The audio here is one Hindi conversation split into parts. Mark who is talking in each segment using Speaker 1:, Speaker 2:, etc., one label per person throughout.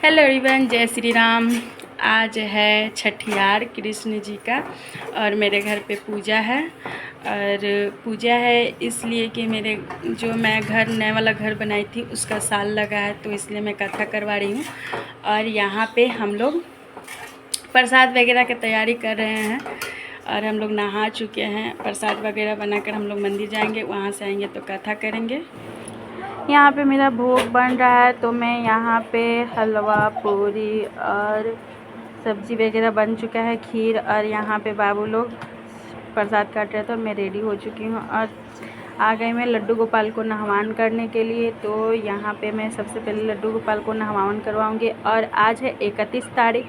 Speaker 1: हेलो एवरीवन, जय श्री राम। आज है छठियार कृष्ण जी का और मेरे घर पे पूजा है। और पूजा है इसलिए कि मैं नया वाला घर बनाई थी, उसका साल लगा है, तो इसलिए मैं कथा करवा रही हूँ। और यहाँ पे हम लोग प्रसाद वगैरह की तैयारी कर रहे हैं और हम लोग नहा चुके हैं। प्रसाद वगैरह बनाकर हम लोग मंदिर जाएंगे, वहाँ से आएंगे तो कथा करेंगे। यहाँ पे मेरा भोग बन रहा है, तो मैं यहाँ पे हलवा पूरी और सब्ज़ी वगैरह बन चुका है, खीर। और यहाँ पे बाबू लोग प्रसाद काट रहे थे और मैं रेडी हो चुकी हूँ और आ गई मैं लड्डू गोपाल को नहवान करने के लिए। तो यहाँ पे मैं सबसे पहले लड्डू गोपाल को नहवान करवाऊँगी। और आज है 31 तारीख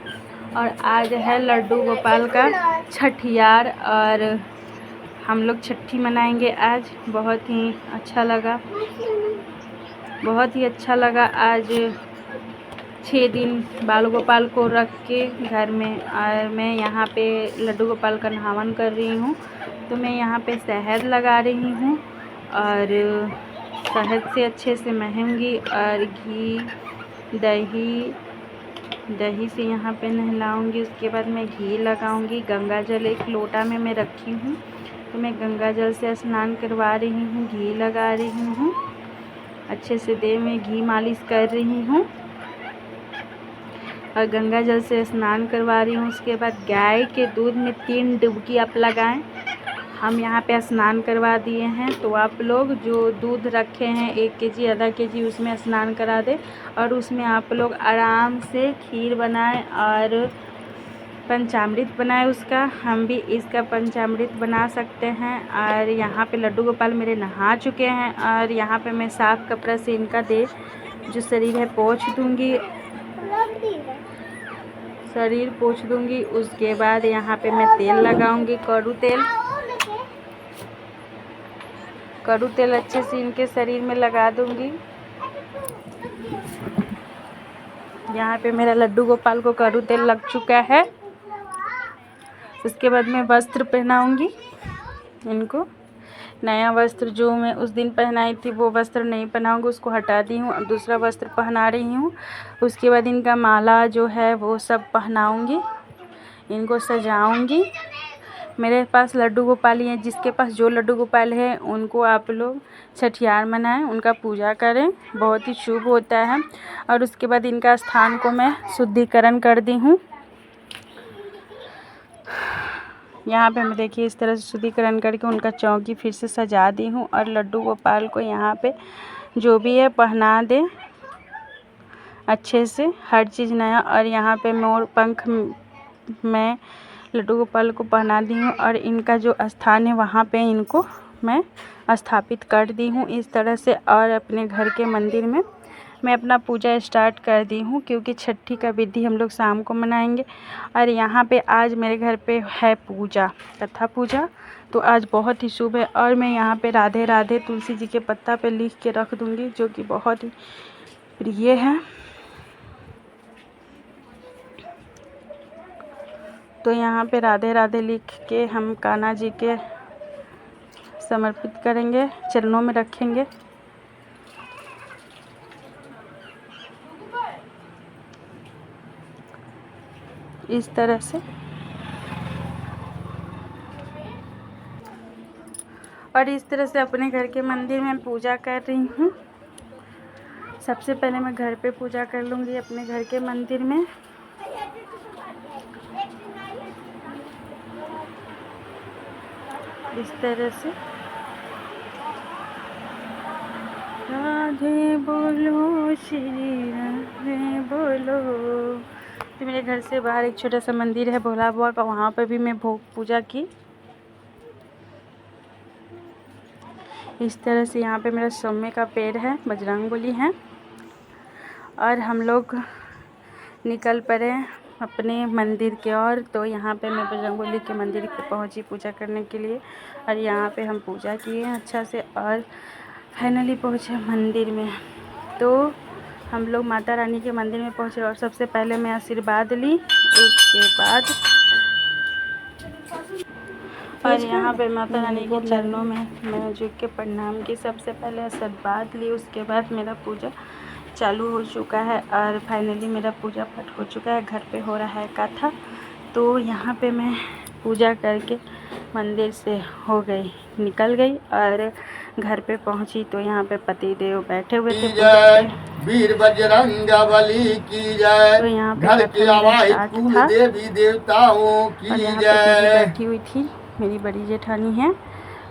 Speaker 1: और आज है लड्डू गोपाल का छठियार और हम लोग छठी मनाएंगे आज। बहुत ही अच्छा लगा आज 6 दिन बाल गोपाल को रख के घर में। और मैं यहाँ पे लड्डू गोपाल का नहावन कर रही हूँ, तो मैं यहाँ पे शहद लगा रही हूँ और शहद से अच्छे से महूँगी और घी दही से यहाँ पे नहलाऊँगी। उसके बाद मैं घी लगाऊँगी। गंगा जल एक लोटा में मैं रखी हूँ, तो मैं गंगा जल से स्नान करवा रही हूँ, घी लगा रही हूँ, अच्छे से देह में घी मालिश कर रही हूँ और गंगा जल से स्नान करवा रही हूँ। उसके बाद गाय के दूध में 3 डुबकी आप लगाएं। हम यहाँ पे स्नान करवा दिए हैं, तो आप लोग जो दूध रखे हैं 1 केजी आधा केजी उसमें स्नान करा दें और उसमें आप लोग आराम से खीर बनाएं और पंचामृत बनाए उसका। हम भी इसका पंचामृत बना सकते हैं। और यहाँ पे लड्डू गोपाल मेरे नहा चुके हैं और यहाँ पे मैं साफ़ कपड़ा से इनका जो शरीर है शरीर पोंछ दूँगी। उसके बाद यहाँ पे मैं तेल लगाऊंगी, कड़ू तेल अच्छे से इनके शरीर में लगा दूँगी। यहाँ पे मेरा लड्डू गोपाल को कड़ू तेल लग चुका है। उसके बाद मैं वस्त्र पहनाऊंगी इनको। नया वस्त्र जो मैं उस दिन पहनाई थी वो वस्त्र नहीं पहनाऊंगी, उसको हटा दी हूँ, अब दूसरा वस्त्र पहना रही हूँ। उसके बाद इनका माला जो है वो सब पहनाऊंगी, इनको सजाऊंगी। मेरे पास लड्डू गोपाल ही हैं, जिसके पास जो लड्डू गोपाल है उनको आप लोग छठियार मनाएं, उनका पूजा करें, बहुत ही शुभ होता है। और उसके बाद इनका स्थान को मैं शुद्धिकरण कर दी हूँ। यहाँ पे मैं देखिए इस तरह से शुद्धिकरण करके उनका चौकी फिर से सजा दी हूँ। और लड्डू गोपाल को यहाँ पे जो भी है पहना दे अच्छे से, हर चीज़ नया। और यहाँ पे मोर पंख मैं लड्डू गोपाल को पहना दी हूँ और इनका जो स्थान है वहाँ पे इनको मैं स्थापित कर दी हूँ इस तरह से। और अपने घर के मंदिर में मैं अपना पूजा स्टार्ट कर दी हूँ, क्योंकि छठी का विधि हम लोग शाम को मनाएंगे। और यहाँ पे आज मेरे घर पे है पूजा, कथा पूजा, तो आज बहुत ही शुभ है। और मैं यहाँ पे राधे राधे तुलसी जी के पत्ता पे लिख के रख दूँगी, जो कि बहुत ही प्रिय है। तो यहाँ पे राधे राधे लिख के हम कान्हा जी के समर्पित करेंगे, चरणों में रखेंगे। इस तरह से। और इस तरह से अपने घर के मंदिर में पूजा कर रही हूँ। सबसे पहले मैं घर पे पूजा कर लूँगी अपने घर के मंदिर में। इस तरह से राधे बोलो श्री राधे बोलो। तो मेरे घर से बाहर एक छोटा सा मंदिर है भोला बाबा का, वहाँ पर भी मैं भोग पूजा की। इस तरह से यहाँ पे मेरा सौम्य का पेड़ है, बजरंगबली है। और हम लोग निकल पड़े अपने मंदिर की ओर। तो यहाँ पे मैं बजरंगबली के मंदिर पे पहुँची पूजा करने के लिए। और यहाँ पे हम पूजा किए अच्छा से और फाइनली पहुँचे मंदिर में। तो हम लोग माता रानी के मंदिर में पहुँचे और सबसे पहले मैं आशीर्वाद ली। उसके बाद और यहाँ पे माता रानी के चरणों में मैं झुक के प्रणाम की, सबसे पहले आशीर्वाद ली। उसके बाद मेरा पूजा चालू हो चुका है और फाइनली मेरा पूजा पाठ हो चुका है। घर पे हो रहा है कथा। तो यहाँ पे मैं पूजा करके मंदिर से निकल गई और घर पे पहुँची तो यहाँ पे पति देव बैठे हुए थे पूजा पे।
Speaker 2: वीर बजरंग बली की जय।
Speaker 1: तो यहाँ पे
Speaker 2: घर की आवाज कुल
Speaker 1: था
Speaker 2: देवी देवताओं की
Speaker 1: और यहाँ पे
Speaker 2: जय।
Speaker 1: बैठी हुई थी, मेरी बड़ी जेठानी है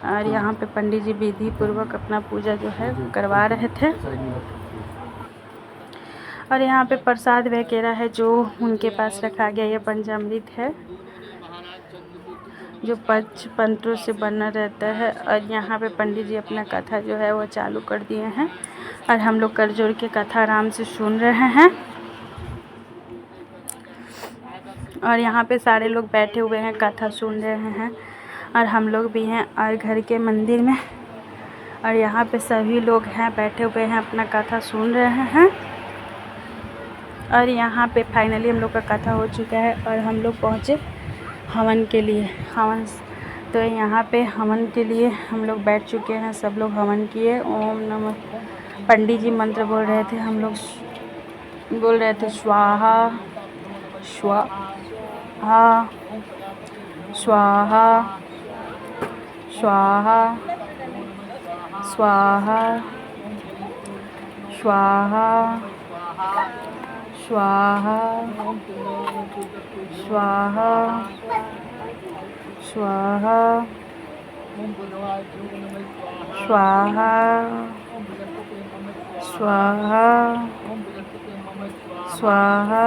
Speaker 1: और यहाँ पे पंडित जी विधि पूर्वक अपना पूजा जो है करवा रहे थे। और यहाँ पे प्रसाद वगैरह है जो उनके पास रखा गया। ये पंचामृत है जो 5 पंत्रों से बना रहता है। और यहाँ पे पंडित जी अपना कथा जो है वो चालू कर दिए हैं और हम लोग कर जोड़ के कथा आराम से सुन रहे हैं। और यहाँ पे सारे लोग बैठे हुए हैं, कथा सुन रहे हैं और हम लोग भी हैं और घर के मंदिर में। और यहाँ पे सभी लोग हैं, बैठे हुए हैं, अपना कथा सुन रहे हैं। और यहाँ पे फाइनली हम लोग का कथा हो चुका है और हम लोग पहुँचे हवन के लिए। तो यहाँ पे हवन के लिए हम लोग बैठ चुके हैं, सब लोग हवन किए। ओम नमः, पंडित जी मंत्र बोल रहे थे, हम लोग बोल रहे थे स्वाहा स्वाहा स्वाहा स्वाहा स्वाहा स्वाहा स्वाहा स्वाहा स्वाहा स्वाहा स्वाहा स्वाहा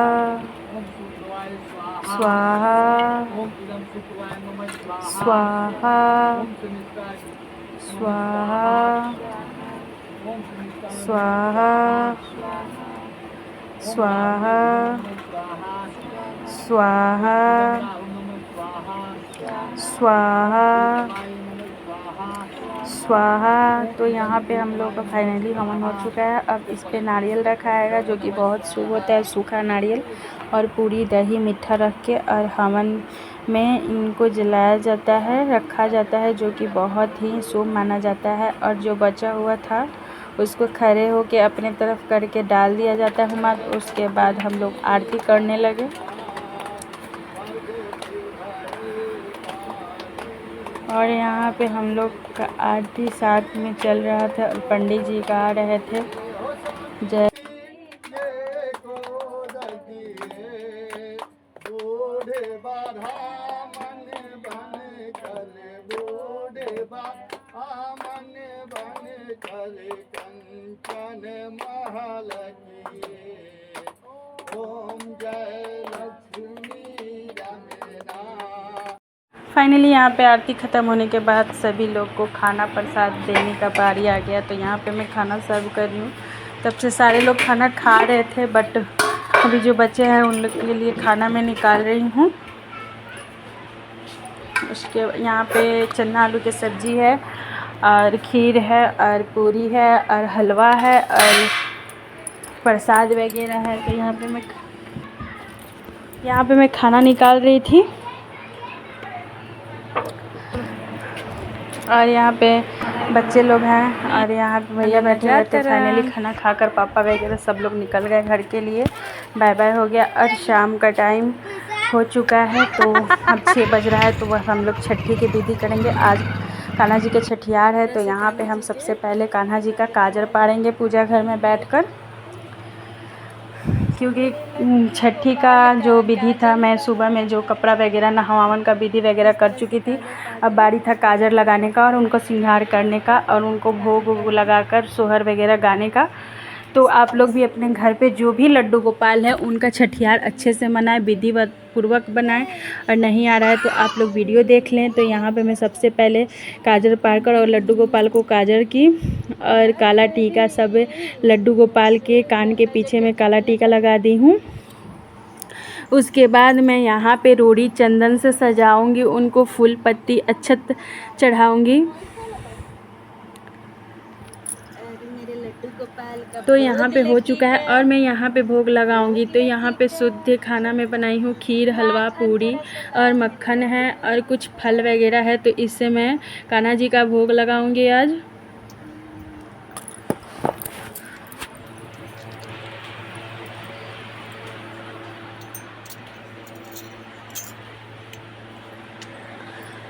Speaker 1: स्वाहा स्वाहा स्वाहा स्वाहा स्वाहा स्वाहा स्वाहा। तो यहाँ पे हम लोग का फाइनली हवन हो चुका है। अब इस पे नारियल रखा है जो कि बहुत शुभ होता है, सूखा नारियल और पूरी दही मीठा रख के और हवन में इनको जलाया जाता है, रखा जाता है, जो कि बहुत ही शुभ माना जाता है। और जो बचा हुआ था उसको खड़े होके अपने तरफ करके डाल दिया जाता है हुमा। उसके बाद हम लोग आरती करने लगे। और यहाँ पे हम लोग का आरती साथ में चल रहा था और पंडित जी गा रहे थे जय। फाइनली यहाँ पे आरती ख़त्म होने के बाद सभी लोग को खाना प्रसाद देने का बारी आ गया। तो यहाँ पे मैं खाना सर्व कर रही हूँ। तब से सारे लोग खाना खा रहे थे बट अभी जो बच्चे हैं उन लोग के लिए खाना मैं निकाल रही हूँ। उसके यहाँ पे चना आलू की सब्ज़ी है और खीर है और पूरी है और हलवा है और प्रसाद वगैरह है। तो यहाँ पे मैं खाना निकाल रही थी। और यहाँ पे बच्चे लोग हैं और यहाँ पे भैया बैठे हुए थे। फाइनली खाना खाकर पापा वगैरह सब लोग निकल गए घर के लिए, बाय बाय हो गया। और शाम का टाइम हो चुका है तो अब 6 बज रहा है। तो वह हम लोग छठी की विधि करेंगे। आज कान्हा जी के छठियार है तो यहाँ पे हम सबसे पहले कान्हा जी का काजर पाड़ेंगे पूजा घर में बैठकर, क्योंकि छठी का जो विधि था, मैं सुबह में जो कपड़ा वगैरह नहावन का विधि वगैरह कर चुकी थी। अब बारी था काजर लगाने का और उनको श्रृंगार करने का और उनको भोग लगाकर सोहर वगैरह गाने का। तो आप लोग भी अपने घर पे जो भी लड्डू गोपाल है उनका छठियार अच्छे से मनाएं, विधि पूर्वक बनाएं। और नहीं आ रहा है तो आप लोग वीडियो देख लें। तो यहाँ पे मैं सबसे पहले काजर पाकर और लड्डू गोपाल को काजर की और काला टीका, सब लड्डू गोपाल के कान के पीछे में काला टीका लगा दी हूँ। उसके बाद मैं यहाँ पे रोड़ी चंदन से सजाऊंगी, उनको फूल पत्ती अक्षत चढ़ाऊंगी। तो यहाँ पे हो चुका है और मैं यहाँ पे भोग लगाऊंगी। तो यहाँ पे शुद्ध खाना में बनाई हूँ, खीर, हलवा, पूड़ी और मक्खन है और कुछ फल वगैरह है। तो इससे मैं कान्हा जी का भोग लगाऊंगी आज।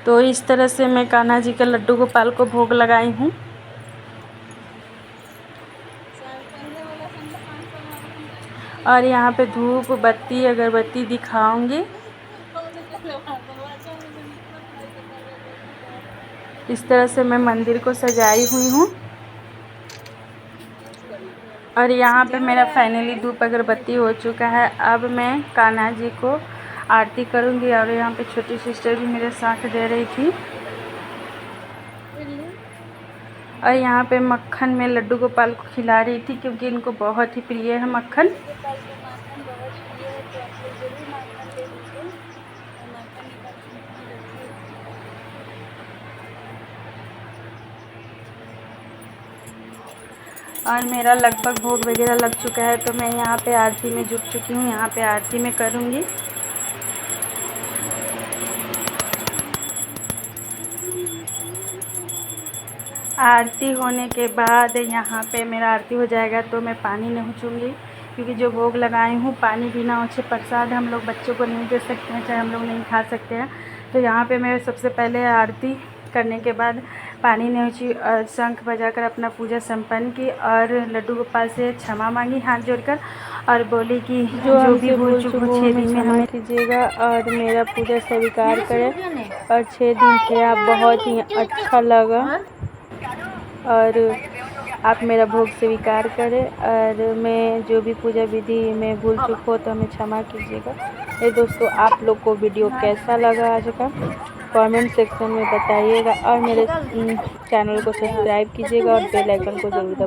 Speaker 1: तो इस तरह से मैं कान्हा जी का लड्डू गोपाल को भोग लगाई हूँ। और यहाँ पे धूप बत्ती अगरबत्ती दिखाऊंगी। इस तरह से मैं मंदिर को सजाई हुई हूँ। और यहाँ पे मेरा फाइनली धूप अगरबत्ती हो चुका है। अब मैं कान्हा जी को आरती करूँगी। और यहाँ पे छोटी सिस्टर भी मेरे साथ दे रही थी। और यहाँ पे मक्खन में लड्डू गोपाल को खिला रही थी, क्योंकि इनको बहुत ही प्रिय है मक्खन। और मेरा लगभग भोग वगैरह लग चुका है, तो मैं यहाँ पे आरती में जुट चुकी हूँ। यहाँ पे आरती में करूँगी। आरती होने के बाद यहाँ पे मेरा आरती हो जाएगा तो मैं पानी नोचूँगी, क्योंकि जो भोग लगाई हूँ पानी बिना नोचे प्रसाद हम लोग बच्चों को नहीं दे सकते हैं, चाहे हम लोग नहीं खा सकते हैं। तो यहाँ पे मैं सबसे पहले आरती करने के बाद पानी नोची और शंख बजाकर अपना पूजा संपन्न की। और लड्डू गोपाल से क्षमा मांगी हाथ जोड़कर, और बोली कि जो भी भूल चूक हो 6 दिन में हमें कीजिएगा और मेरा पूजा स्वीकार करें। और 6 दिन किया, बहुत ही अच्छा लगा। और आप मेरा भोग स्वीकार करें, और मैं जो भी पूजा विधि में भूल चूक हो तो हमें क्षमा कीजिएगा। ये दोस्तों, आप लोग को वीडियो कैसा लगा आज का कमेंट सेक्शन में बताइएगा। और मेरे चैनल को सब्सक्राइब कीजिएगा और बेल आइकन को ज़रूर दबाइए।